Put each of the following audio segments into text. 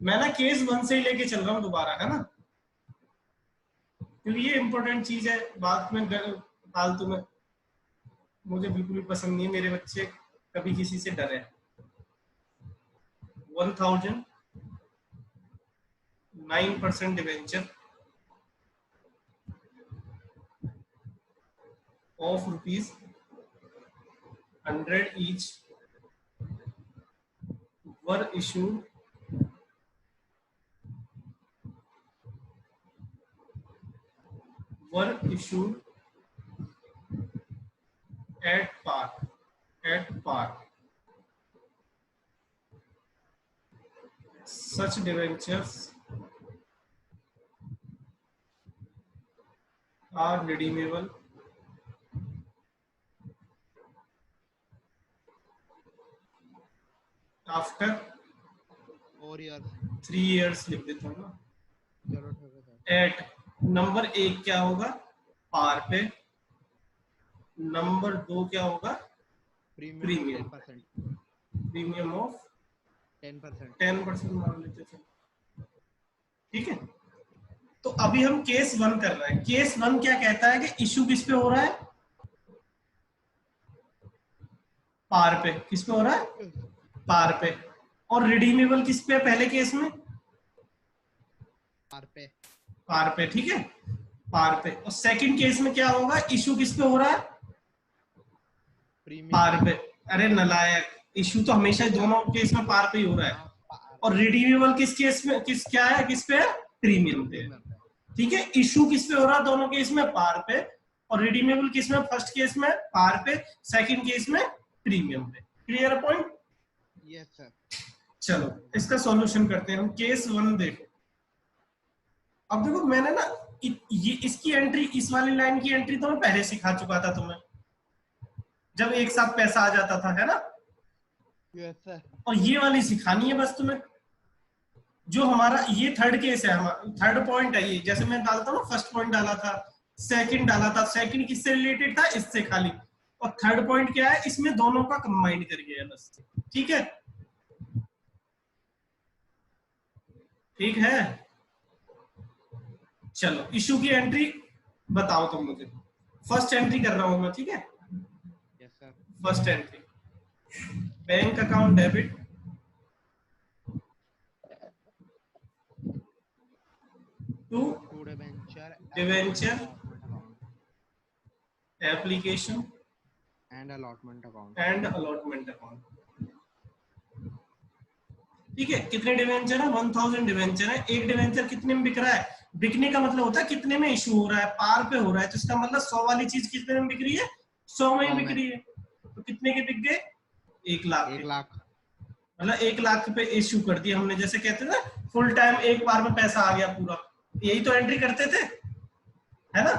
मैं ना केस 1 से ही लेके चल रहा हूँ दोबारा, है ना, क्योंकि ये इंपॉर्टेंट चीज है। बाद में फालतू में मुझे बिल्कुल भी पसंद नहीं है मेरे बच्चे कभी किसी से डरे। 1000 9% debenture of ₹100 each were issued at par. Such debentures are redeemable after 4 years। 3 years लिख देता हूँ ना। चलो ठीक है सर। एट नंबर 1 क्या होगा? पार पे। नंबर 2 क्या होगा? प्रीमियम 10%। प्रीमियम ऑफ 10% मान लेते थे। ठीक है, तो अभी हम केस 1 कर रहे हैं। केस 1 क्या कहता है कि इशू किस पे हो रहा है? पार पे। किस पे हो रहा है? पार पे। और रिडीमेबल किस पे है पहले केस में? पार पे। ठीक है, पार पे। और सेकंड केस में क्या होगा? इशू किस पे हो रहा है? पार पे। अरे नलायक, इशू तो हमेशा दोनों केस में पार पे ही हो रहा है। और रिडीमेबल किस केस में, क्या है, किस पे है? प्रीमियम पे। ठीक है, इशू किस पे हो रहा है दोनों केस में? पार पे। और रिडीमेबल किस में? फर्स्ट केस में पार पे, सेकंड केस में प्रीमियम पे। Clear point? Yes sir. चलो इसका सॉल्यूशन करते हैं हम। केस 1 देखो। अब देखो मैंने ना ये इसकी एंट्री, इस वाली लाइन की एंट्री तो मैं पहले सिखा चुका था तुम्हें, जब एक साथ पैसा आ जाता था, है ना। Yes sir. और ये वाली सिखानी है बस तुम्हें। जो हमारा ये थर्ड केस है, हमारा थर्ड पॉइंट है ये। जैसे मैं डालता हूँ ना, फर्स्ट पॉइंट डाला था, सेकंड डाला था, सेकंड किससे रिलेटेड था? इससे खाली। और थर्ड पॉइंट क्या है? इसमें दोनों का कंबाइंड करके है बस। ठीक है, ठीक है। चलो इशू की एंट्री बताओ तुम मुझे। फर्स्ट एंट्री कर रहा हूं मैं, ठीक है। Yes sir. First entry, bank account debit to debenture allotment account application and allotment account। And allotment account. ठीक है, कितने डिवेंचर है? 1000 डिवेंचर है। एक डिवेंचर कितने में बिक रहा है? बिकने का मतलब होता है कितने में इशू हो रहा है? पार पे हो रहा है, तो इसका मतलब 100 वाली चीज कितने में बिक रही है? 100 में ही बिक रही है। तो कितने के बिक गए? 1 लाख के। 1 लाख। मतलब 1 लाख पे इश्यू कर दिया हमने। जैसे कहते थे ना, फुल टाइम एक बार में पैसा आ गया पूरा, यही तो एंट्री करते थे, है ना।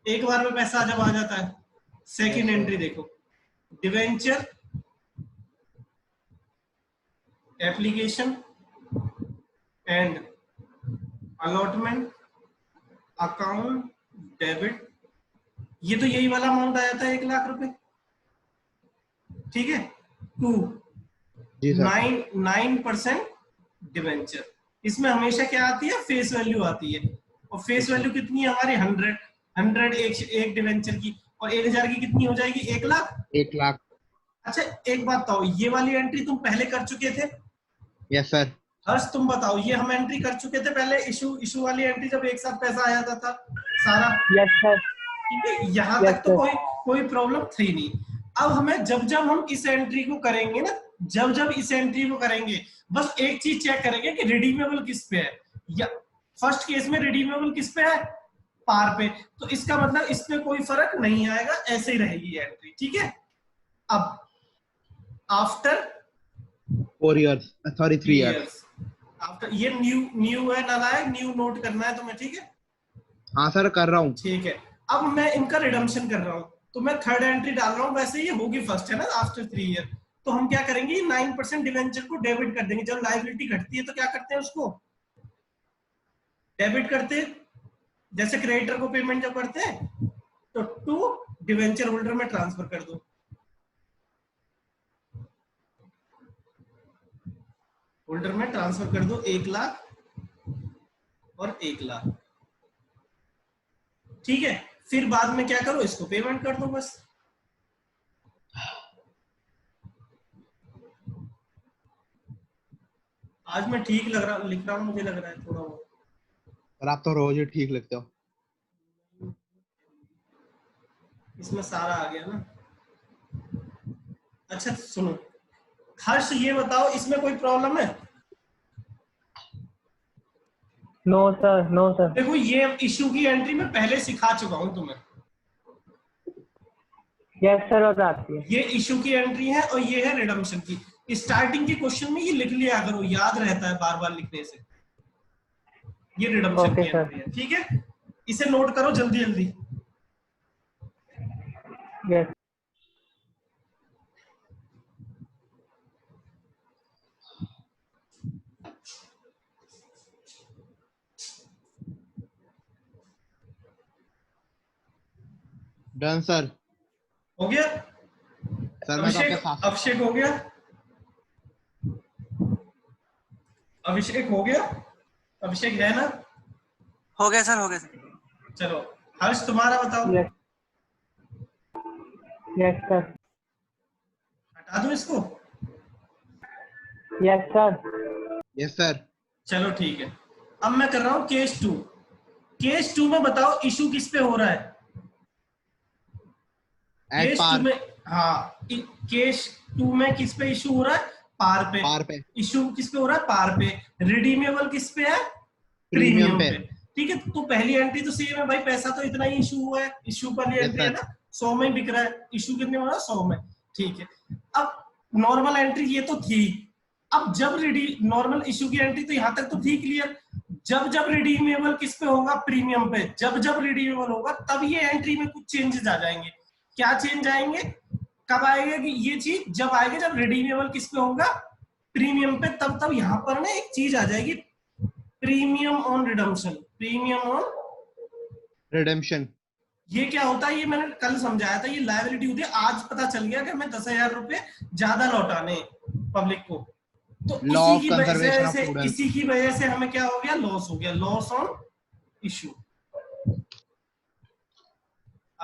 एक बार में पैसा जब आ जाता है। सेकंड एंट्री देखो, debenture application and allotment account debit. ये तो यही वाला अमाउंट आया था, 1 लाख रुपए। ठीक है, टू 9% डिवेंचर। इसमें हमेशा क्या आती है? फेस वैल्यू आती है। और फेस वैल्यू कितनी है हमारी? 100 एक डिवेंचर की। और 1000 की कितनी हो जाएगी? 1 लाख। 1 लाख। अच्छा एक बात बताओ, ये वाली एंट्री तुम पहले कर चुके थे? Yes sir. हर्ष तुम बताओ, ये हम एंट्री कर चुके थे पहले? इशू वाली एंट्री, जब एक साथ पैसा आ जाता था सारा। Yes sir. ठीक है, यहां तक तो कोई प्रॉब्लम थी नहीं। अब हमें जब जब हम इस एंट्री को करेंगे ना, जब इस एंट्री को करेंगे, बस एक चीज चेक करेंगे कि रिडीमेबल किस पे है। या फर्स्ट केस में रिडीमेबल किस पे है? पार पे। तो इसका मतलब इसमें कोई फर्क नहीं आएगा, ऐसे ही रहेगी एंट्री। ठीक है, अब after 4 years, sorry 3 years। After, ये न्यू है नालायक, न्यू नोट करना है तुम्हें। ठीक है, हाँ सर कर रहा हूँ। ठीक है। अब मैं इनका रिडम्पशन कर रहा हूँ, तो मैं थर्ड एंट्री डाल रहा हूँ। वैसे ये होगी फर्स्ट, है ना, आफ्टर 3 ईयर। तो हम क्या करेंगे? 9% डिवेंचर को डेबिट कर देंगे। जब लायबिलिटी घटती है तो क्या करते हैं? उसको डेबिट करते हैं। जैसे क्रेडिटर को पेमेंट जब करते हैं, तो टू डिवेंचर होल्डर में ट्रांसफर कर दो। होल्डर में ट्रांसफर कर दो 1 लाख और 1 लाख, ठीक है। फिर बाद में क्या करो, इसको पेमेंट कर दो बस। आज मैं ठीक लिख रहा हूँ, मुझे लग रहा है थोड़ा बहुत। और आप तो रोज ही ठीक लिखते हो। इसमें सारा आ गया ना। अच्छा सुनो हर्ष, ये बताओ इसमें कोई प्रॉब्लम है? No sir, no sir. देखो ये इशू की एंट्री मैं पहले सिखा चुका हूं तुम्हें। यस सर, और आती है। ये इशू की एंट्री है और ये है रिडम्पशन की। स्टार्टिंग के क्वेश्चन में ये लिख लिया करो, याद रहता है बार बार लिखने से। ये रिडम्पशन की एंट्री है, ठीक है। इसे नोट करो जल्दी जल्दी। यस। Done sir. हो गया सर मैं तो आपके साथ। अभिषेक हो गया, अभिषेक हो गया, अभिषेक है ना? हो गया सर, हो गया सर। चलो हर्ष तुम्हारा बताओ। Yes, yes sir. हटा दो इसको। Yes sir. Yes sir. चलो ठीक है, अब मैं कर रहा हूं केस 2। केस 2 में बताओ इशू किस पे हो रहा है? केस 2 में, हाँ केस 2 में किस पे इशू हो रहा है? पार पे। पार पे। इशू किस पे हो रहा है? पार पे। रिडीमेबल किस पे है? प्रीमियम पे। ठीक है, तो पहली एंट्री तो सेम है भाई, पैसा तो इतना ही इशू हुआ है, इशू वाली एंट्री है ना, 100 में बिक रहा है। इशू कितने में हो रहा है? 100 में, ठीक है। अब नॉर्मल एंट्री ये तो थी। अब जब नॉर्मल इशू की एंट्री तो यहां तक तो थी क्लियर। जब जब रिडीमेबल किस पे होगा? प्रीमियम पे। जब जब रिडीमेबल होगा तब ये एंट्री में कुछ चेंजेस आ जाएंगे। क्या चेंज आएंगे? कब आएगा कि ये चीज जब आएगा जब रिडीमेबल किस पे होगा? प्रीमियम पे। तब यहां पर ना एक चीज आ जाएगी, premium on redemption. Premium on redemption. ये क्या होता है? ये मैंने कल समझाया था, ये लायबिलिटी होती है। आज पता चल गया कि हमें 10,000 रुपए ज्यादा लौटाने पब्लिक को, तो लॉ उसी ऑफ की कंजर्वेशन वजह ऑफ से प्रूडेंस। इसी की वजह से हमें क्या हो गया? लॉस हो गया, लॉस ऑन इशू।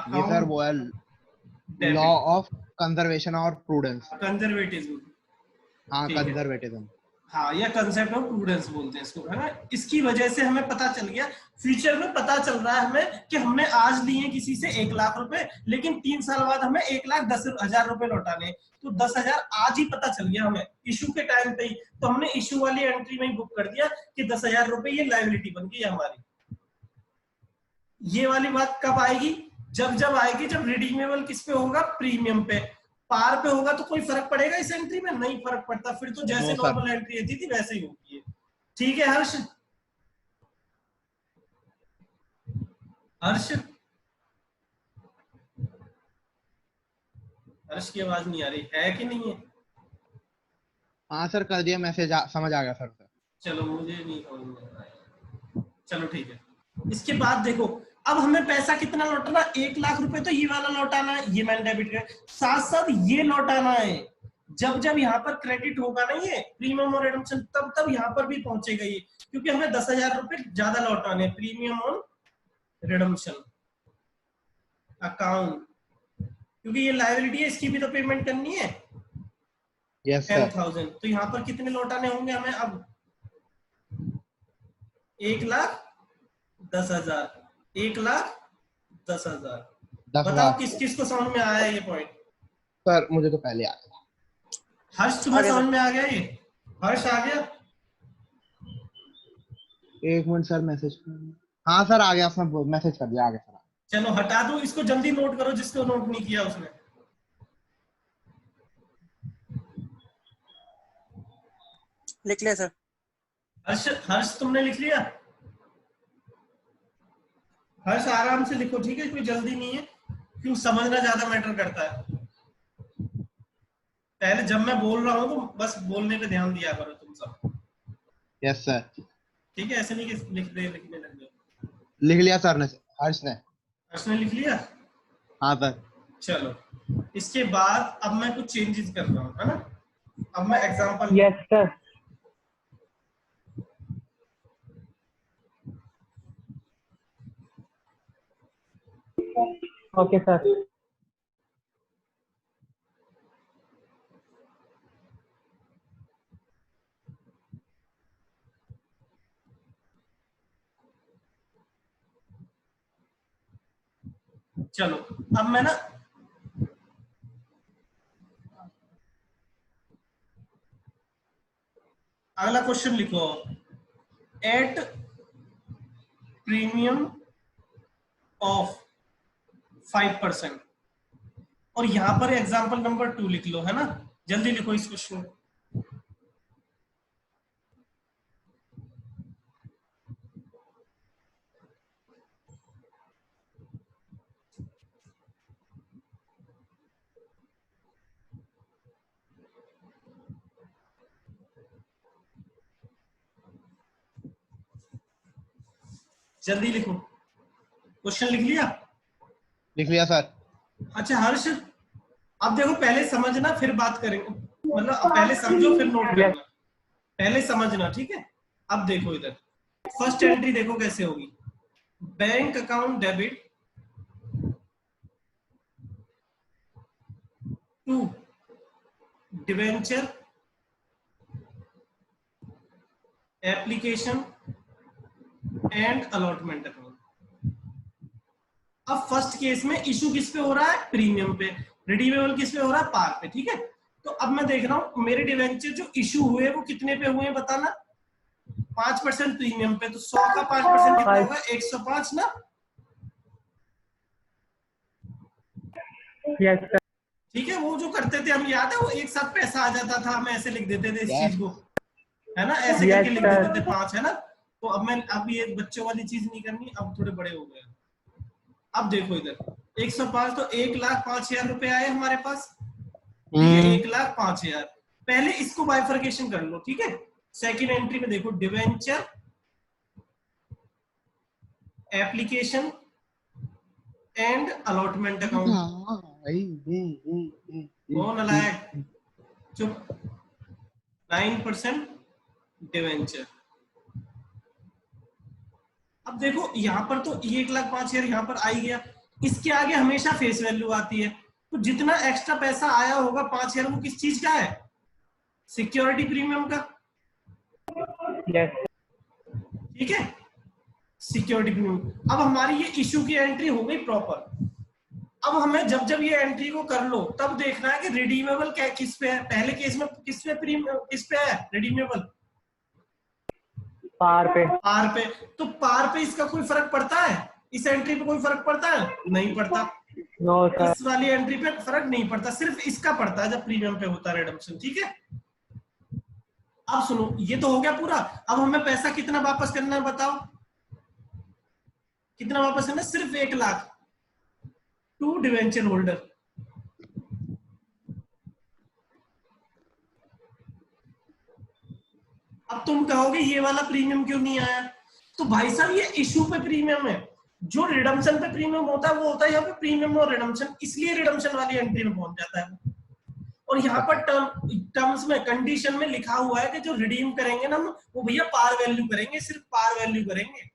ये सर वो है लॉ ऑफ कंजर्वेशन और प्रूडेंस। कंजर्वेटिज्म। हाँ कंजर्वेटिज्म। हाँ, या कंसेप्ट ऑफ प्रूडेंस बोलते हैं इसको, है ना। इसकी वजह से हमें पता चल गया, फ्यूचर में पता चल रहा है हमें कि हमने आज लिए किसी से 1 लाख रुपए, लेकिन 3 साल बाद हमें 1,10,000 रुपए लौटाने, तो 10,000 आज ही पता चल गया हमें इशू के टाइम पे ही। तो हमने इशू वाली एंट्री में ही बुक कर दिया कि 10,000 रुपए ये लायबिलिटी बन गई हमारी। ये वाली बात कब आएगी? जब जब आएगी जब रिडीमेबल किस पे होगा? प्रीमियम पे। पार पे होगा तो कोई फर्क पड़ेगा इस एंट्री में? नहीं फर्क पड़ता, फिर तो जैसे नॉर्मल एंट्री होती थी वैसे ही होती है। ठीक है हर्ष? हर्ष, हर्ष की आवाज नहीं आ रही है कि नहीं है? हाँ सर कर दिया मैसेज, समझ आ गया सर। चलो मुझे नहीं समझ में आया। चलो ठीक है, इसके बाद देखो अब हमें पैसा कितना लौटाना? 1 लाख रुपए तो ये वाला लौटाना है, ये मैंने डेबिट कर, साथ साथ ये लौटाना है। जब जब यहाँ पर क्रेडिट होगा ना ये प्रीमियम और रिडम्पशन, तब तब यहाँ पर भी पहुंचेगा ये, क्योंकि हमें 10,000 रुपए ज्यादा लौटाने हैं। प्रीमियम और रिडम्पशन अकाउंट, क्योंकि ये लायबिलिटी है, इसकी भी तो पेमेंट करनी है। यस 10,000, तो यहाँ पर कितने लौटाने होंगे हमें अब? 1,10,000, 1,10,000। बताओ किस किस को समझ में आया ये पॉइंट? सर मुझे तो पहले आ गया। हर्ष तुम्हें समझ में आ गया ये? हर्ष आ गया? एक मिनट सर मैसेज। हाँ सर आ गया, उसने मैसेज कर दिया, आ गया सर। चलो हटा दो इसको, जल्दी नोट करो जिसको नोट नहीं किया उसने। लिख लिया सर। हर्ष, हर्ष तुमने लिख लिया? हर्ष आराम से लिखो, ठीक है, कोई जल्दी नहीं है, क्यों समझना ज्यादा मैटर करता है। पहले जब मैं बोल रहा हूं तो बस बोलने पे ध्यान दिया करो तुम सब। Yes sir. ठीक है, ऐसे नहीं कि लिखने लग जाओ। लिख लिया सर ने, हर्ष ने। हर्ष ने लिख लिया? हाँ सर। चलो इसके बाद अब मैं कुछ चेंजेस कर रहा हूँ, है ना। अब मैं example, yes sir. Okay sir. चलो अब मैं ना अगला क्वेश्चन लिखो, एट प्रीमियम ऑफ 5%, और यहां पर एग्जांपल नंबर 2 लिख लो, है ना, जल्दी लिखो इस क्वेश्चन को। जल्दी लिखो, क्वेश्चन लिख लिया? लिख लिया सर। अच्छा हर्ष, अब देखो पहले समझना फिर बात करेंगे, मतलब पहले समझो फिर नोट करना, पहले समझना, ठीक है। अब देखो इधर फर्स्ट एंट्री देखो कैसे होगी, bank account debit to debenture application and allotment account. अब फर्स्ट केस में इशू किस पे हो रहा है, प्रीमियम पे, रिडीमेबल किस पे हो रहा है, पार पे, ठीक है। तो अब मैं देख रहा हूं मेरे डिवेंचर जो इशू हुए वो कितने पे हुए बताना, 5% प्रीमियम पे, तो 100 का 5% कितना होगा, 105 ना। Yes sir. ठीक है, वो जो करते थे हम, याद है, वो एक साथ पैसा आ जाता था, हम ऐसे लिख देते थे इस चीज को, है ना, ऐसे करके लिख देते थे 5, है ना। तो अब मैं, अब ये बच्चों वाली चीज नहीं करनी, अब थोड़े बड़े हो गए। अब देखो इधर 105, तो 1,05,000 रुपए आए हमारे पास, ठीक है, 1,05,000। पहले इसको बाइफर्केशन कर लो, ठीक है। सेकंड एंट्री में देखो, debenture application and allotment account. कौन अलायक, चुप, 9% डिवेंचर। अब देखो यहाँ पर तो 1,05,000 यहाँ पर आई गया, इसके आगे हमेशा फेस वैल्यू आती है, तो जितना एक्स्ट्रा पैसा आया होगा 5,000, वो किस चीज का है, सिक्योरिटी प्रीमियम का, यस। ठीक है, सिक्योरिटी प्रीमियम। अब हमारी ये इशू की एंट्री हो गई प्रॉपर। अब हमें जब जब ये एंट्री को कर लो तब देखना है कि रिडीमेबल क्या किस पे है। पहले केस में किस पे प्रीमियम, किस पे है रिडीमेबल, पार पे। पार पे, तो पार पे इसका कोई फर्क पड़ता है, इस एंट्री पे कोई फर्क पड़ता है, नहीं पड़ता। No sir. इस वाली एंट्री पे फर्क नहीं पड़ता, सिर्फ इसका पड़ता है जब प्रीमियम पे होता है रिडम्पशन, ठीक है। अब सुनो, ये तो हो गया पूरा। अब हमें पैसा कितना वापस करना है बताओ, कितना वापस करना है, सिर्फ 1,00,000 टू डिवेंचर होल्डर। अब तुम कहोगे ये वाला प्रीमियम क्यों नहीं आया, तो भाई साहब ये इशू पे प्रीमियम है, जो रिडम्पशन पे प्रीमियम होता है वो होता है यहाँ पे प्रीमियम और रिडम्पशन, इसलिए रिडम्पशन वाली एंट्री में पहुंच जाता है। और यहाँ पर टर्म्स में, कंडीशन में लिखा हुआ है कि जो रिडीम करेंगे ना वो भैया पार वैल्यू करेंगे, सिर्फ पार वैल्यू करेंगे,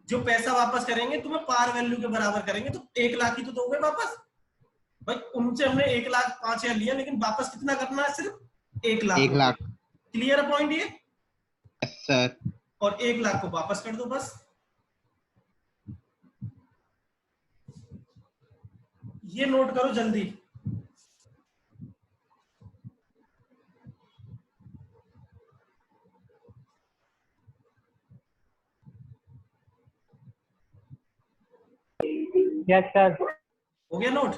जो पैसा वापस करेंगे तुम्हें पार वैल्यू के बराबर करेंगे। तो 1,00,000 ही तो दोगे वापस भाई, उनसे हमने 1,05,000 लिया, लेकिन वापस कितना करना है, सिर्फ 1,00,000। 1,00,000। क्लियर है पॉइंट ये? Yes sir. और 1,00,000 को वापस कर दो बस, ये नोट करो जल्दी। Yes sir. हो गया नोट?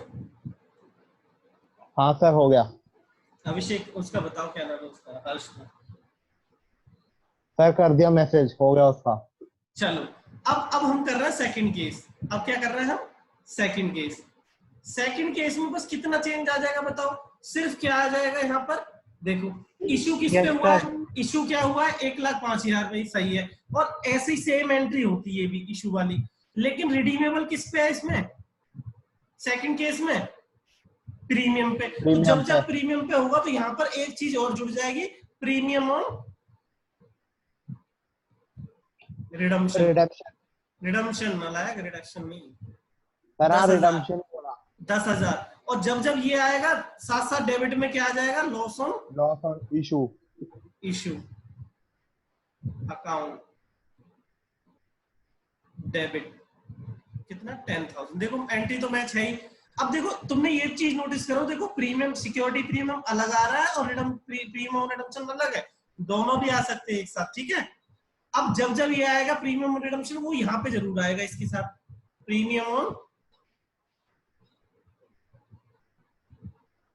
हाँ सर हो गया। अभिषेक उसका बताओ क्या नाम है उसका, हर्ष का। सर कर दिया मैसेज, हो गया उसका। चलो अब हम कर रहे हैं सेकंड केस। अब क्या कर रहे हैं हम, सेकंड केस। सेकंड केस में बस कितना चेंज आ जाएगा बताओ, सिर्फ क्या आ जाएगा यहाँ पर, देखो इशू किस पे हुआ है, इशू क्या हुआ है, 1,05,000 भाई, सही है। और ऐसी सेम एंट्री होती है भी इशू वाली, लेकिन रिडीमेबल किस पे है इसमें, सेकंड केस में प्रीमियम पे। तो जब जब प्रीमियम पे होगा तो यहाँ पर एक चीज और जुड़ जाएगी, प्रीमियम और रिडम्पशन। रिडम्पशन ना लायक, रिडक्शन नहीं। सर 10,000 रिडम्पशन बोला 10,000। और जब जब ये आएगा साथ साथ डेबिट में क्या आ जाएगा, loss on issue issue account debit कितना 10,000। देखो एंट्री तो मैच है ही। अब देखो तुमने ये चीज नोटिस करो, देखो प्रीमियम सिक्योरिटी प्रीमियम अलग आ रहा है और प्रीमियम और रिडम्पशन अलग है, दोनों भी आ सकते हैं एक साथ, ठीक है। अब जब जब ये आएगा प्रीमियम और रिडम्पशन, वो यहाँ पे जरूर आएगा इसके साथ, प्रीमियम और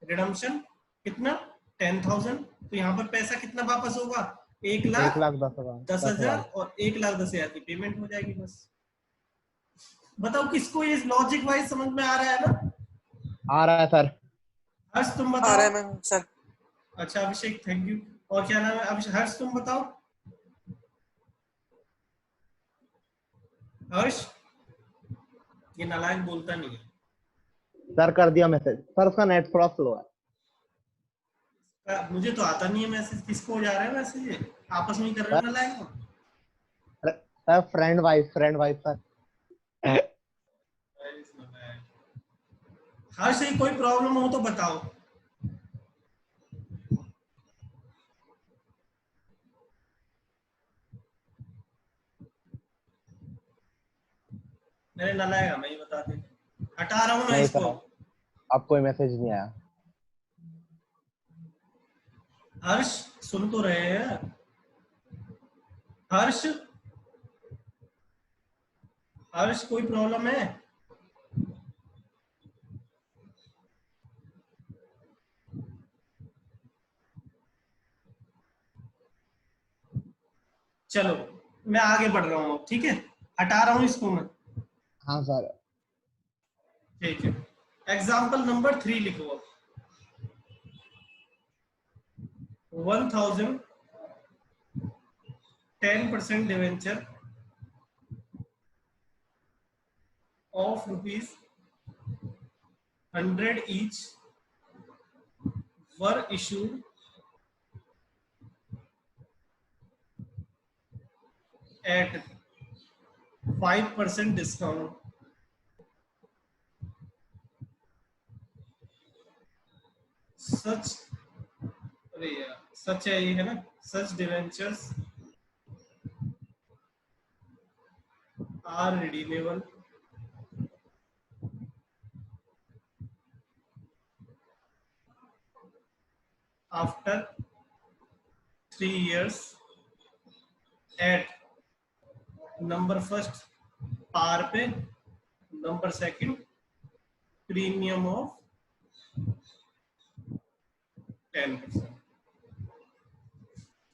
रिडम्पशन कितना 10,000। तो यहाँ पर पैसा कितना वापस होगा, 1,10,000 और 1,10,000 की पेमेंट हो जाएगी बस। बताओ किसको ये लॉजिक वाइज समझ में आ रहा है ना? आ रहा है सर। हर्ष तुम आ बताओ। रहा है मैम सर। अच्छा अभिषेक थैंक यू। और क्या नाम है अभिषेक? हर्ष तुम बताओ। हर्ष ये नालायक बोलता नहीं है सर कर दिया मैसेज। सर उसका नेट थोड़ा स्लो है। मुझे तो आता नहीं है मैसेज, किसको जा रहा है मैसेज? ये आपस में ही कर रहे हो नालायक हो? Sir friend wise sir. Harsh ये कोई प्रॉब्लम हो तो बताओ। मेरे नालायक मैं ही बता दे, हटा रहा हूँ मैं नहीं इसको। सर अब कोई मैसेज नहीं आया। हर्ष सुन तो रहे हैं? हर्ष हर्ष कोई प्रॉब्लम है? चलो मैं आगे बढ़ रहा हूँ, ठीक है, हटा रहा हूँ इसको मैं। हाँ सर। ठीक है, एग्जाम्पल नंबर 3 लिखो। 1,000 10% debenture of ₹100 each were issued at 5% discount such है ये है ना, such debentures are redeemable after 3 years at number first पार पे, नंबर सेकंड प्रीमियम ऑफ 10%।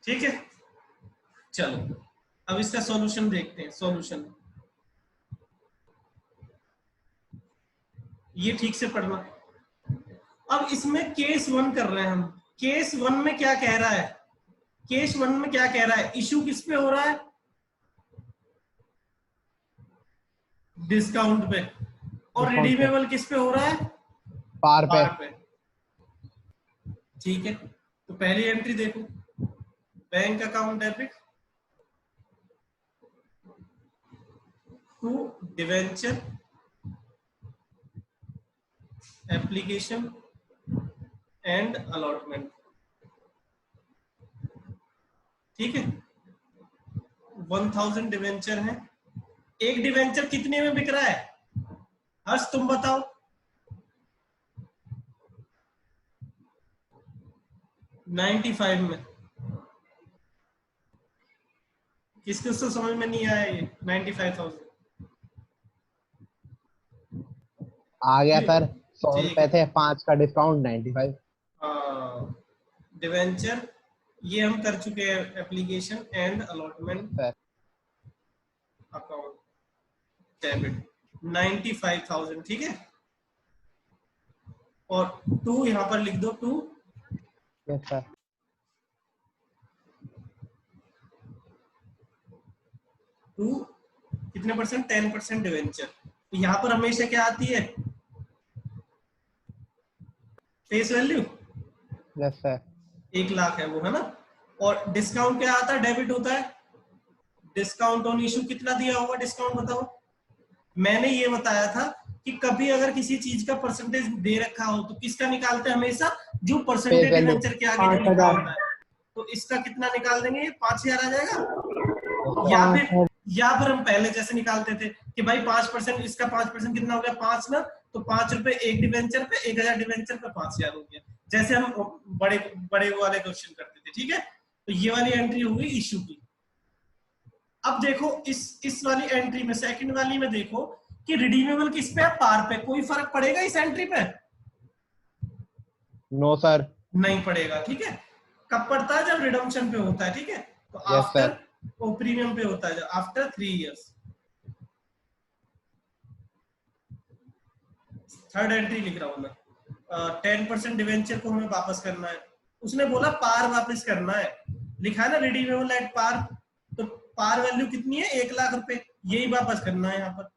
ठीक है, चलो अब इसका सॉल्यूशन देखते हैं। सॉल्यूशन ये ठीक से पढ़ना। अब इसमें केस 1 कर रहे हैं हम। केस 1 में क्या कह रहा है? केस 1 में क्या कह रहा है? इशू किस पे हो रहा है? डिस्काउंट पे। और रिडीमेबल किस पे हो रहा है? पार पे। ठीक है, तो पहली एंट्री देखो, bank account debit to debenture application and allotment. ठीक है, 1,000 डिवेंचर है। एक डिवेंचर कितने में बिक रहा है? हर्ष तुम बताओ। 95 में। किसको तो समझ में नहीं आया ये 95,000? आ गया सर। 100 रुपए थे, 5 का डिस्काउंट 95। डिवेंचर ये हम कर चुके हैं, application and allotment account debit 95,000। ठीक है, और 2 यहां पर लिख दो। 2 यस सर। कितने परसेंट? 10% डिवेंचर। तो यहाँ पर हमेशा क्या आती है? Face value. Yes sir. 1,00,000 है वो, है ना। और डिस्काउंट क्या आता है? डेबिट होता है। डिस्काउंट ऑन इशू कितना दिया होगा? डिस्काउंट बताओ। मैंने ये बताया था कि कभी अगर किसी चीज का परसेंटेज दे रखा हो तो किसका निकालते हैं हमेशा, जो परसेंटेज Face value. डिवेंचर के आगे जो लिखा 5,000। होता है। तो इसका कितना निकाल देंगे, 5,000 आ जाएगा। हाँ, या फिर हम पहले जैसे निकालते थे कि भाई 5%, इसका 5% कितना हो गया, 5 ना, तो 5 रुपए एक डिवेंचर पे, 1,000 डिवेंचर पे 5,000 हो गया, जैसे हम बड़े बड़े वाले क्वेश्चन करते थे। ठीक है, तो ये वाली एंट्री होगी इश्यू की। अब देखो इस वाली एंट्री में, सेकंड वाली में देखो कि रिडीमेबल किस पे है, पार पे। कोई फर्क पड़ेगा इस एंट्री पे? No sir. नहीं पड़ेगा। ठीक है, कब पड़ता है, जब रिडम्पशन पे होता है। ठीक है, तो Yes, आफ्टर वो प्रीमियम पे होता है, आफ्टर 3 इयर्स। थर्ड एंट्री लिख रहा हूं मैं, 10% डिवेंचर को हमें वापस करना है। उसने बोला पार वापस करना है, लिखा है ना रिडीमेबल एट पार, तो पार वैल्यू कितनी है, 1,00,000 रुपए, यही वापस करना है यहाँ पर,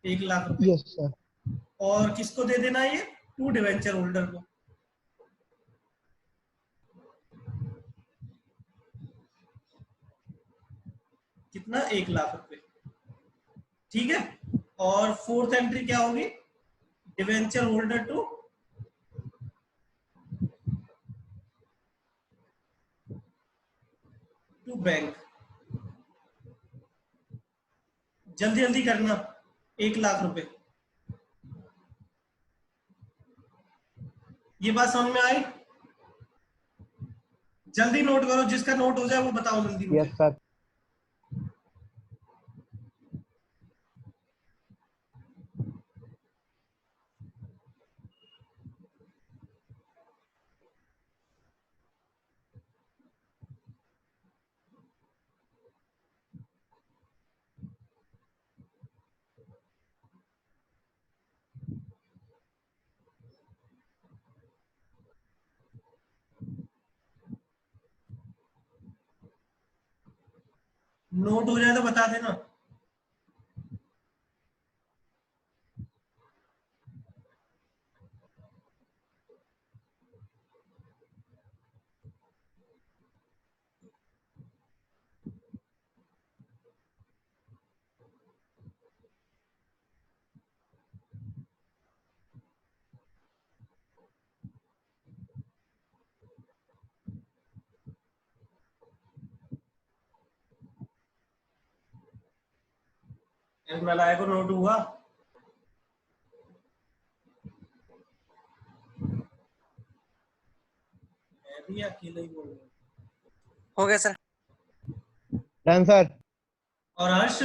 1,00,000 रुपए। Yes sir. और किसको दे देना है ये, टू डिवेंचर होल्डर को। कितना, 1,00,000 रुपए। ठीक है, और फोर्थ एंट्री क्या होगी, डिवेंचर होल्डर टू बैंक। जल्दी जल्दी करना, 1,00,000 रुपए। ये बात समझ में आई? जल्दी नोट करो, जिसका नोट हो जाए वो बताओ जल्दी मुझे। Yes sir. नोट हो जाए तो बता देना। नालायक को नोट हुआ? मैं भी अकेले ही बोल रहा हूँ। हो गया सर। Done sir. और हर्ष?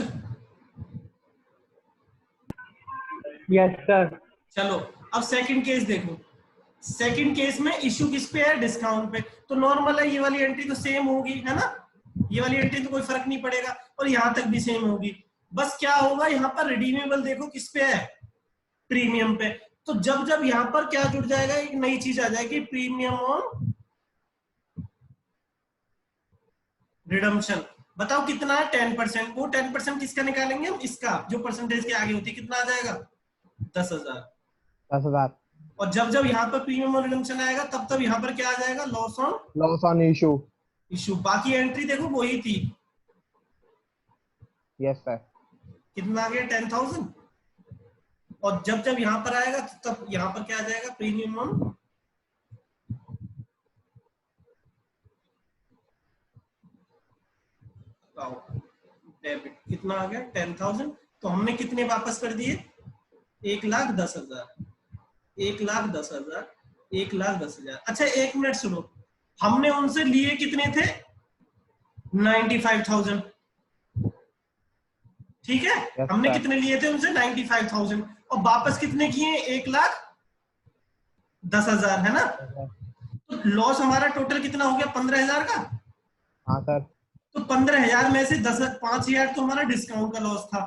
Yes sir. चलो अब सेकंड केस देखो। सेकंड केस में इश्यू किस पे है, डिस्काउंट पे। तो नॉर्मल है, ये वाली एंट्री तो सेम होगी, है ना, ये वाली एंट्री तो कोई फर्क नहीं पड़ेगा, और यहां तक भी सेम होगी। बस क्या होगा, यहाँ पर रिडीमेबल देखो किस पे है, प्रीमियम पे। तो जब जब यहाँ पर क्या जुड़ जाएगा, एक नई चीज आ जाएगी, प्रीमियम ऑन रिडम्पशन। बताओ कितना है, 10%। वो 10% किसका निकालेंगे हम, इसका, जो परसेंटेज के आगे होती है, कितना आ जाएगा, 10,000। 10,000। और जब जब यहाँ पर प्रीमियम और रिडम्पशन आएगा, तब तब यहाँ पर क्या आ जाएगा, loss on loss on issue. Issue. बाकी एंट्री देखो वही थी। Yes sir. कितना आ गया, 10,000। और जब जब यहाँ पर आएगा तब यहाँ पर क्या आ जाएगा, प्रीमियम ऑन डेबिट। कितना आ गया, 10,000। तो हमने कितने वापस कर दिए, 1,10,000, 1,10,000, 1,10,000। अच्छा एक मिनट सुनो, हमने उनसे लिए कितने थे, 95,000। ठीक है, Yes, हमने sir. कितने लिए थे उनसे, 95,000, और वापस कितने किए, 1,10,000, है ना। तो लॉस हमारा टोटल कितना हो गया, 15,000 का। हाँ सर। तो 15,000 में से 5,000 तो हमारा डिस्काउंट का लॉस था।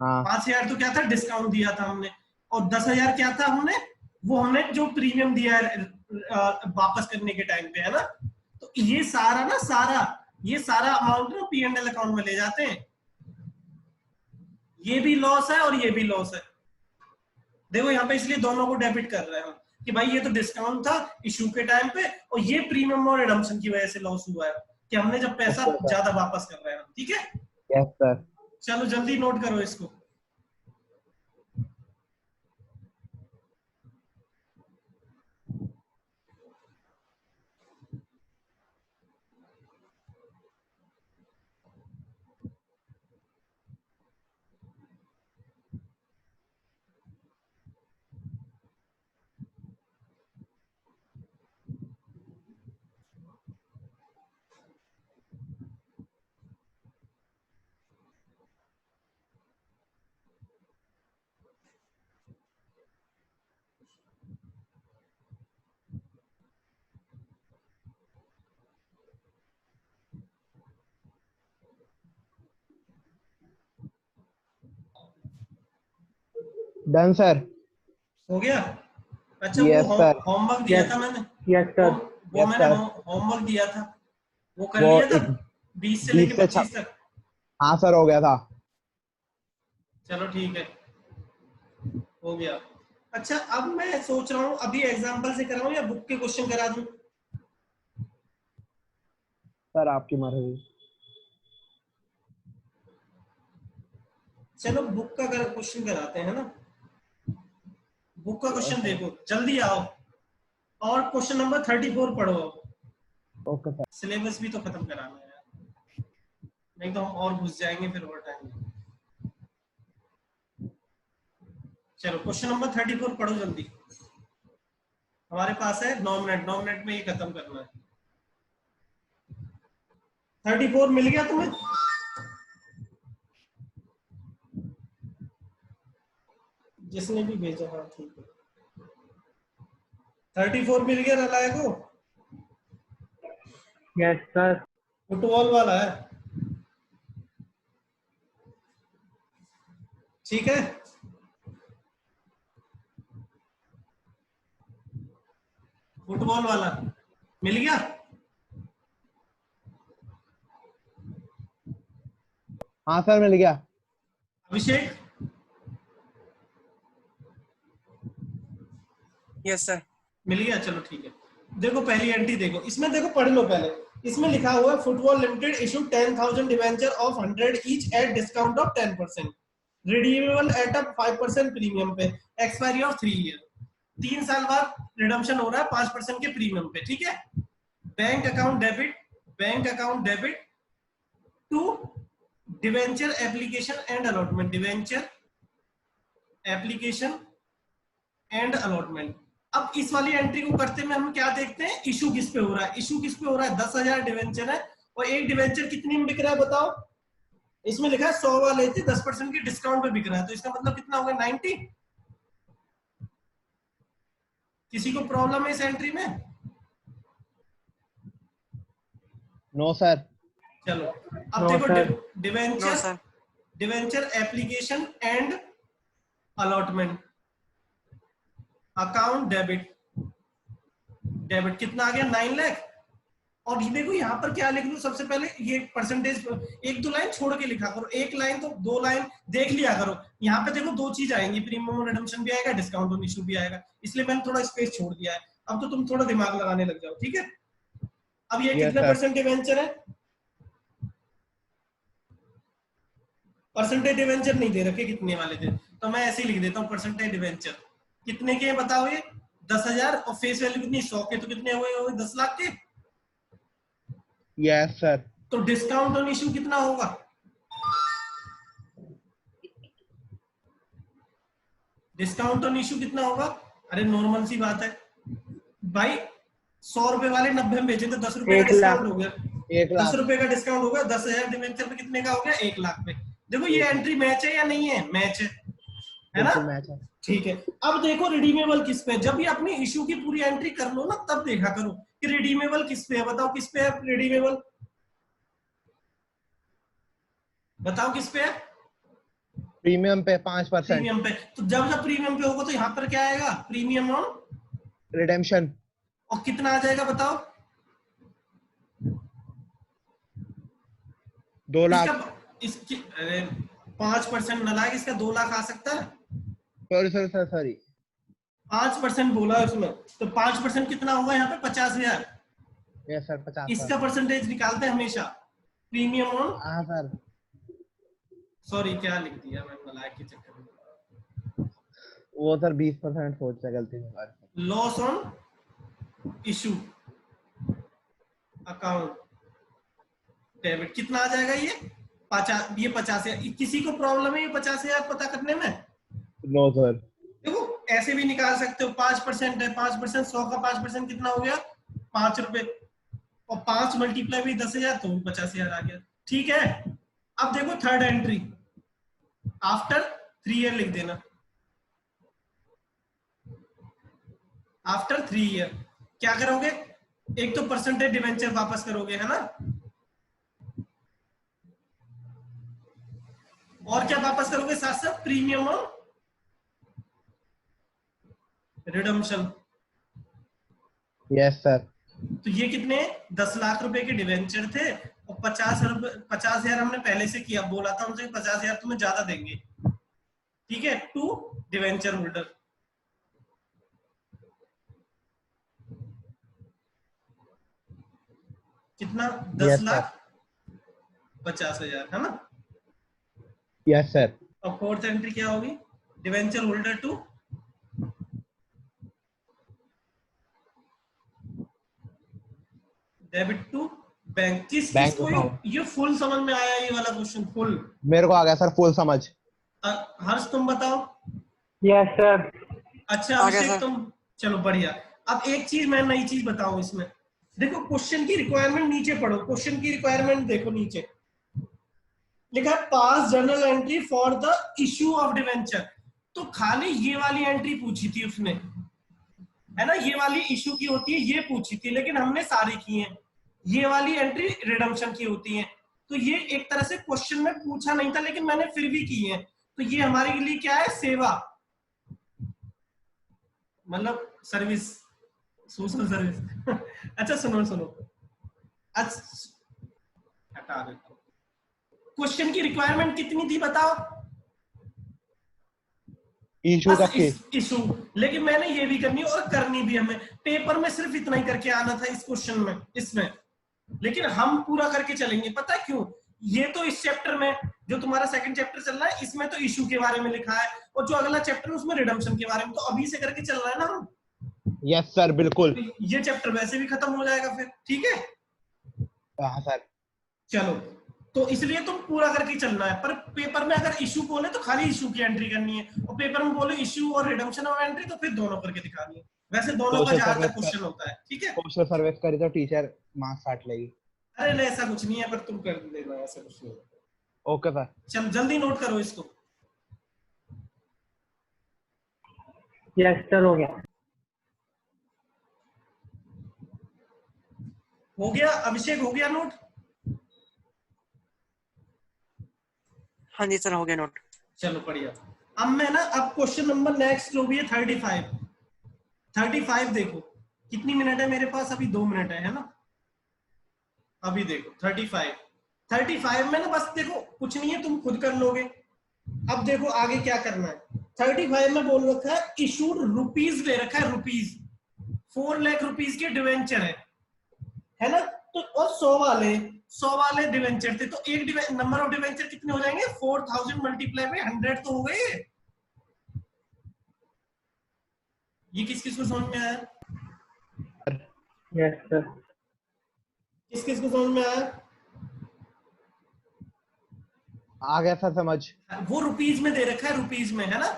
हाँ 5,000 तो क्या था, डिस्काउंट दिया था हमने, और 10,000 क्या था, हमने जो प्रीमियम दिया है वापस करने के टाइम पे, है ना। तो ये सारा अमाउंट ना P&L अकाउंट में ले जाते हैं। ये भी लॉस है और ये भी लॉस है। देखो यहाँ पे इसलिए दोनों को डेबिट कर रहे हैं हम, कि भाई ये तो डिस्काउंट था इशू के टाइम पे, और ये प्रीमियम और रिडम्पशन की वजह से लॉस हुआ है, कि हमने जब पैसा ज्यादा वापस कर रहे हैं। ठीक है, यस सर। चलो जल्दी नोट करो इसको। Done sir. हो गया? अच्छा यस वो सर। होमवर्क दिया Yes. था मैंने, Yes, sir. वो यस मैंने सर। होमवर्क दिया था, वो कर वो लिया था? एक 20 से 20 लेके से 25 तक? हाँ सर, हो गया था। चलो ठीक है, हो गया। अच्छा अब मैं सोच रहा हूँ अभी एग्जाम्पल से कराऊं या बुक के क्वेश्चन करा दूं? सर आपकी मर्जी। चलो बुक का क्वेश्चन कराते हैं ना। बुक का क्वेश्चन सर। देखो, जल्दी आओ, और क्वेश्चन नंबर 34 पढ़ो। Okay sir. सिलेबस भी तो खत्म कराना है यार, नहीं तो हम और घुस जाएंगे फिर और टाइम। चलो क्वेश्चन नंबर 34 पढ़ो जल्दी, हमारे पास है 9 मिनट, 9 मिनट में ये खत्म करना है। 34 मिल गया तुम्हें? जिसने भी भेजा, हाँ ठीक है। 34 मिल गया नालायक को? Yes, sir. फुटबॉल वाला है, ठीक है। फुटबॉल वाला मिल गया? हाँ सर, मिल गया। अभिषेक? Yes sir. मिल गया, चलो ठीक है। देखो पहली एंट्री देखो, इसमें देखो पढ़ लो पहले। इसमें लिखा हुआ है football limited issue 10,000 debenture of 100 each at discount of 10%, redeemable at a 5% premium पे, एक्सपायरी ऑफ 3 ईयर। 3 साल बाद रिडम्पशन हो रहा है 5% के प्रीमियम पे, ठीक है। Bank account debit, bank account debit to debenture application and allotment, debenture application and allotment. अब इस वाली एंट्री को करते में हम क्या देखते हैं, इशू किस पे हो रहा है। इशू किस पे हो रहा है, 10,000 डिवेंचर है, और एक डिवेंचर कितनी में बिक रहा है बताओ? इसमें लिखा है 100 वाले थे 10% के डिस्काउंट पे बिक रहा है, तो इसका मतलब कितना होगा, 90। किसी को प्रॉब्लम है इस एंट्री में? No sir. चलो अब No, देखो, sir. No debenture, sir. Debenture application and allotment, account debit, debit कितना आ गया, 9 लाख। और ये देखो यहाँ पर क्या लिख दो, सबसे पहले ये परसेंटेज, एक दो लाइन छोड़ के लिखा करो, एक लाइन तो 2 लाइन देख लिया करो। यहाँ पे देखो 2 चीज आएंगी, प्रीमियम और रिडम्पशन भी आएगा, डिस्काउंट और इशू भी आएगा, इसलिए मैंने थोड़ा स्पेस छोड़ दिया है। अब तो तुम थोड़ा दिमाग लगाने लग जाओ, ठीक है। अब ये यस कितने सर। परसेंट डिवेंचर है? परसेंटेज डिवेंचर नहीं दे रखे कितने वाले थे, तो मैं ऐसे ही लिख देता हूँ परसेंटेज डिवेंचर। कितने के बताओ ये? 10,000, और फेस वैल्यू कितनी, 100 के, तो कितने हुए 10 लाख के। Yes sir. तो डिस्काउंट ऑन इशू कितना होगा? डिस्काउंट ऑन इशू कितना होगा? अरे नॉर्मल सी बात है भाई, 100 रुपए वाले 90 में बेचे तो 10 रुपए का 1 लाख। डिस्काउंट हो गया, 1 10 लाख। रुपए का डिस्काउंट हो गया, 10,000 डिवेंचर पे कितने का हो गया, 1 लाख पे। देखो ये एंट्री मैच है या नहीं है, मैच है ना? बिल्कुल मैच है। ठीक है। अब देखो रिडीमेबल किस पे, जब ये अपनी इशू की पूरी एंट्री कर लो ना, तब देखा करो कि रिडीमेबल किस पे है। बताओ किस पे है रिडीमेबल, बताओ किस पे है? प्रीमियम पे 5%। प्रीमियम पे। तो जब जब प्रीमियम पे होगा तो यहाँ पर क्या आएगा, प्रीमियम ऑन, रिडेम्पशन। और कितना आ जाएगा बताओ? 2 लाख। इसका इसकी अरे 5% न लाएगा, इसका 2 लाख आ सकता है। Sorry sorry sir, sorry. 5% बोला है उसमें, तो 5% कितना होगा यहाँ पे, 50,000। यस सर, 50 इसका सर। परसेंटेज निकालते हैं हमेशा, प्रीमियम ऑन, हाँ सर। सॉरी क्या लिख दिया मैं नलायक के चक्कर में, वो सर 20% सोचा गलती से। Loss on issue account debit कितना आ जाएगा ये 50,000। किसी को प्रॉब्लम है ये 50,000 पता करने में? No sir. देखो ऐसे भी निकाल सकते हो, 5% है, 5%, 100 का 5% कितना हो गया, 5 रुपए, और 5 मल्टीप्लाई भी 10,000, तो 50,000 आ गया, ठीक है। अब देखो थर्ड एंट्री, आफ्टर 3 ईयर लिख देना, आफ्टर 3 ईयर क्या करोगे, एक तो परसेंटेज डिवेंचर वापस करोगे, है ना, और क्या वापस करोगे साथ साथ, premium on redemption. Yes sir. तो ये कितने 10 लाख रुपए के डिवेंचर थे और 50,000 हमने पहले से किया, बोला था उनसे 50,000 तुम्हें ज्यादा देंगे, ठीक है, टू डिवेंचर होल्डर। कितना 10,50,000 है ना। Yes sir. और फोर्थ एंट्री क्या होगी, debenture holder to debit to bank. किस बैंक को अकाउंट। ये फुल समझ में आया ये वाला क्वेश्चन फुल? मेरे को आ गया सर फुल समझ। हर्ष तुम बताओ। Yes sir. अच्छा आ गया अभिषेक सर। तुम, चलो बढ़िया। अब एक चीज मैं नई चीज बताऊं इसमें, देखो क्वेश्चन की रिक्वायरमेंट नीचे पढ़ो, क्वेश्चन की रिक्वायरमेंट देखो नीचे लिखा है पास journal entry for the issue of debenture. तो खाली ये वाली एंट्री पूछी थी उसने, है ना, ये वाली इश्यू की होती है ये पूछी थी, लेकिन हमने सारी की हैं। ये वाली एंट्री रिडम्पशन की होती है। तो ये एक तरह से क्वेश्चन में पूछा नहीं था लेकिन मैंने फिर भी की है। तो ये हमारे लिए क्या है, सेवा, मतलब सर्विस, सोशल सर्विस। अच्छा सुनो सुनो, अच्छा हटा देता हूं। क्वेश्चन की रिक्वायरमेंट कितनी थी बताओ? इशू तक की। इशू, लेकिन मैंने ये भी करनी और करनी भी हमें, पेपर में सिर्फ इतना ही करके आना था इस क्वेश्चन में इसमें, लेकिन हम पूरा करके चलेंगे। पता है क्यों? ये तो इस चैप्टर में जो तुम्हारा सेकंड चैप्टर चल रहा है इसमें तो इशू के बारे में लिखा है, और जो अगला चैप्टर है उसमें रिडम्पशन के बारे में, तो अभी से करके चल रहा है ना हम। यस सर बिल्कुल। तो ये चैप्टर वैसे भी खत्म हो जाएगा फिर, ठीक है। हाँ सर। चलो, तो इसलिए तुम पूरा करके चलना है, पर पेपर में अगर इशू बोले तो खाली इशू की एंट्री करनी है, और पेपर में बोले इशू और रिडम्पशन ऑफ एंट्री तो फिर दोनों करके दिखानी है। वैसे दोनों का जहां तक क्वेश्चन होता है, ठीक है। सोशल सर्विस करी तो टीचर मार्क्स काट लेगी। अरे नहीं ऐसा कुछ नहीं है, पर तुम कर लेना, ऐसा कुछ नहीं है। Okay sir. चल जल्दी नोट करो इसको। यस सर हो गया। हो गया अभिषेक, हो गया नोट? हाँ जी सर हो गया नोट। चलो बढ़िया। अब मैं ना, अब क्वेश्चन नंबर नेक्स्ट जो भी है 35 देखो कितनी मिनट है मेरे पास, अभी 2 मिनट है ना। अभी देखो 35 में ना बस देखो कुछ नहीं है, तुम खुद कर लोगे। अब देखो आगे क्या करना है। 35 में बोल रखा है इशूड रुपीज दे रखा है, रुपीज 4 लाख रुपीज के डिवेंचर है ना। तो और 100 वाले डिवेंचर थे, तो एक नंबर ऑफ डिवेंचर कितने हो जाएंगे, 4000 मल्टीप्लाई बाय 100 तो हो गए। ये किस किस को समझ में आया? Yes sir. किस किस को समझ में आया? आ गया सर समझ। वो रुपीज में दे रखा है, रुपीज में है ना,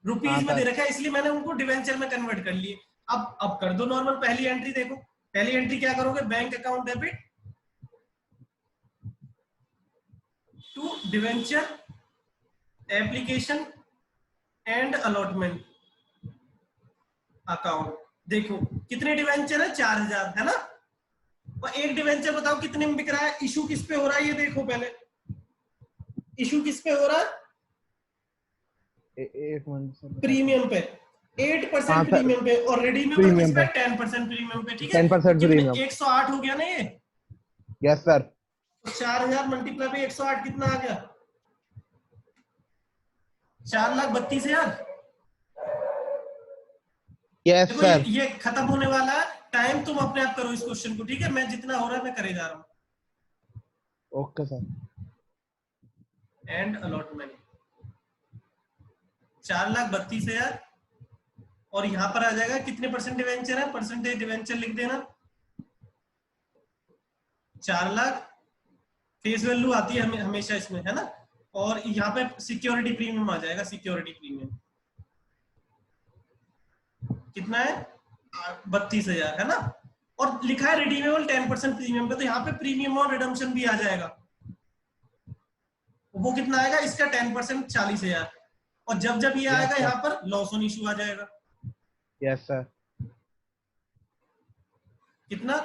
रुपीज हाँ, में दे सर। रखा है, इसलिए मैंने उनको डिवेंचर में कन्वर्ट कर लिए। अब कर दो नॉर्मल। पहली एंट्री देखो, पहली एंट्री क्या करोगे, bank account debit to debenture application and allotment account. देखो कितने डिवेंचर है, 4000 है ना। और एक डिवेंचर बताओ कितने में बिक रहा है, इशू किस पे हो रहा है ये देखो पहले, इशू किस पे हो रहा है, एक मिनट सर। प्रीमियम पे 8% हाँ, प्रीमियम पे, और रेडीमेड प्रीमियम पे 10% प्रीमियम पे, ठीक है। 10% प्रीमियम। 108 हो गया ना ये। Yes sir. 4000 मल्टीप्लाई बाय 108 कितना आ गया, 4,32,000। यस देखो सर। ये खत्म होने वाला है टाइम, तुम अपने आप करो इस क्वेश्चन को, ठीक है। मैं जितना हो रहा है मैं करे जा रहा हूँ। Okay sir. एंड अलॉटमेंट 4,32,000, और यहां पर आ जाएगा कितने परसेंट डिवेंचर है, परसेंटेज डिवेंचर लिख देना 4 लाख। फेस वैल्यू आती है हमेशा इसमें, है ना। और यहाँ पे सिक्योरिटी प्रीमियम आ जाएगा, सिक्योरिटी प्रीमियम कितना है, 32,000 है ना। और लिखा है रिडीमेबल 10% प्रीमियम पे, तो यहाँ पे प्रीमियम और रिडम्पशन भी आ जाएगा। वो कितना आएगा इसका 10% 40,000, और जब जब ये आएगा यहाँ पर लॉस ऑन इशू आ जाएगा। Yes sir. कितना